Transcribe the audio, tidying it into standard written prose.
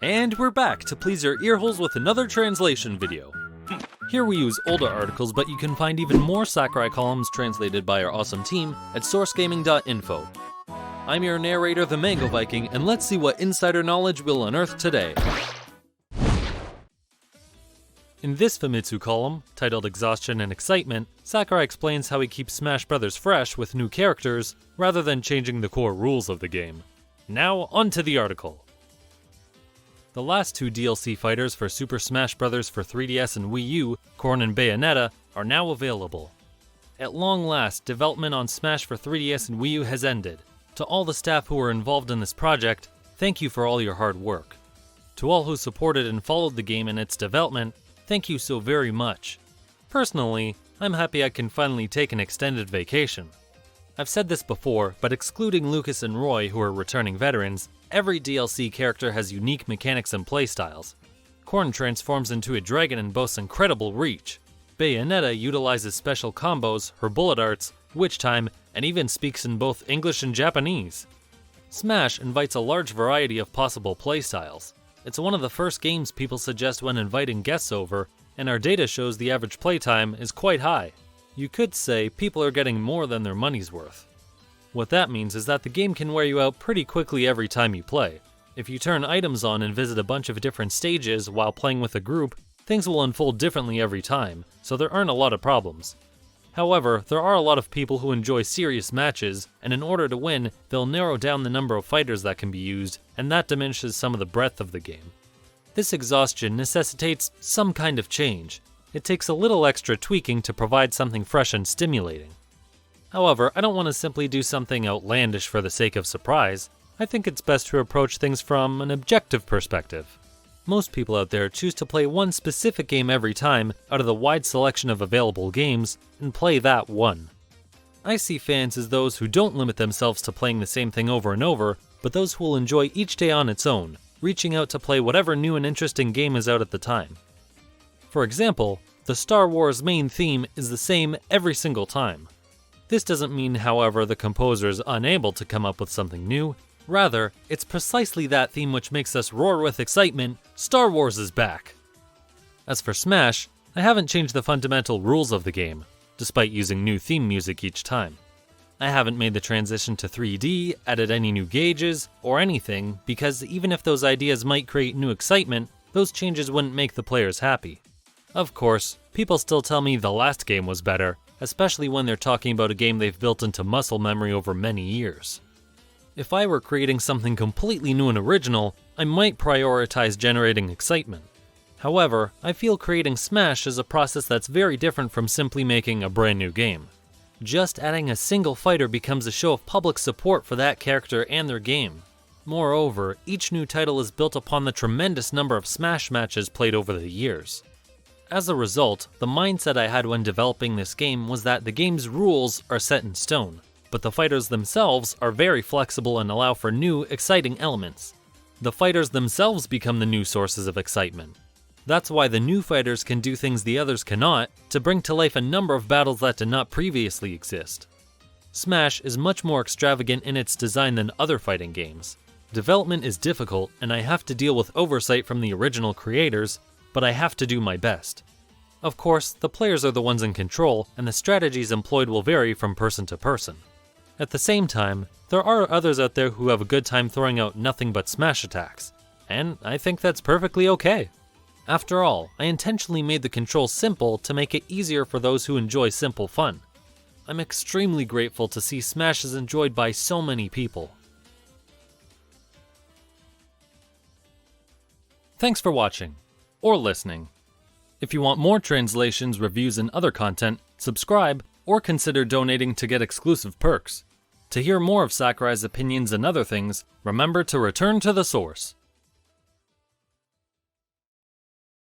And we're back to please your earholes with another translation video. Here we use older articles, but you can find even more Sakurai columns translated by our awesome team at sourcegaming.info. I'm your narrator, the Mango Viking, and let's see what insider knowledge we'll unearth today. In this Famitsu column, titled Exhaustion and Excitement, Sakurai explains how he keeps Smash Bros. Fresh with new characters, rather than changing the core rules of the game. Now, onto the article. The last two DLC fighters for Super Smash Bros. For 3DS and Wii U, Corrin and Bayonetta, are now available. At long last, development on Smash for 3DS and Wii U has ended. To all the staff who were involved in this project, thank you for all your hard work. To all who supported and followed the game in its development, thank you so very much. Personally, I'm happy I can finally take an extended vacation. I've said this before, but excluding Lucas and Roy, who are returning veterans, every DLC character has unique mechanics and playstyles. Corrin transforms into a dragon and boasts incredible reach. Bayonetta utilizes special combos, her bullet arts, witch time, and even speaks in both English and Japanese. Smash invites a large variety of possible playstyles. It's one of the first games people suggest when inviting guests over, and our data shows the average playtime is quite high. You could say people are getting more than their money's worth. What that means is that the game can wear you out pretty quickly every time you play. If you turn items on and visit a bunch of different stages while playing with a group, things will unfold differently every time, so there aren't a lot of problems. However, there are a lot of people who enjoy serious matches, and in order to win, they'll narrow down the number of fighters that can be used, and that diminishes some of the breadth of the game. This exhaustion necessitates some kind of change. It takes a little extra tweaking to provide something fresh and stimulating. However, I don't want to simply do something outlandish for the sake of surprise. I think it's best to approach things from an objective perspective. Most people out there choose to play one specific game every time out of the wide selection of available games and play that one. I see fans as those who don't limit themselves to playing the same thing over and over, but those who will enjoy each day on its own, reaching out to play whatever new and interesting game is out at the time. For example, the Star Wars main theme is the same every single time. This doesn't mean, however, the composer is unable to come up with something new. Rather, it's precisely that theme which makes us roar with excitement. Star Wars is back! As for Smash, I haven't changed the fundamental rules of the game, despite using new theme music each time. I haven't made the transition to 3D, added any new gauges, or anything, because even if those ideas might create new excitement, those changes wouldn't make the players happy. Of course, people still tell me the last game was better, especially when they're talking about a game they've built into muscle memory over many years. If I were creating something completely new and original, I might prioritize generating excitement. However, I feel creating Smash is a process that's very different from simply making a brand new game. Just adding a single fighter becomes a show of public support for that character and their game. Moreover, each new title is built upon the tremendous number of Smash matches played over the years. As a result, the mindset I had when developing this game was that the game's rules are set in stone, but the fighters themselves are very flexible and allow for new, exciting elements. The fighters themselves become the new sources of excitement. That's why the new fighters can do things the others cannot, to bring to life a number of battles that did not previously exist. Smash is much more extravagant in its design than other fighting games. Development is difficult, and I have to deal with oversight from the original creators, but I have to do my best. Of course, the players are the ones in control, and the strategies employed will vary from person to person. At the same time, there are others out there who have a good time throwing out nothing but smash attacks, and I think that's perfectly okay. After all, I intentionally made the controls simple to make it easier for those who enjoy simple fun. I'm extremely grateful to see Smash is enjoyed by so many people. Thanks for watching, or listening. If you want more translations, reviews, and other content, subscribe or consider donating to get exclusive perks. To hear more of Sakurai's opinions and other things, remember to return to the source.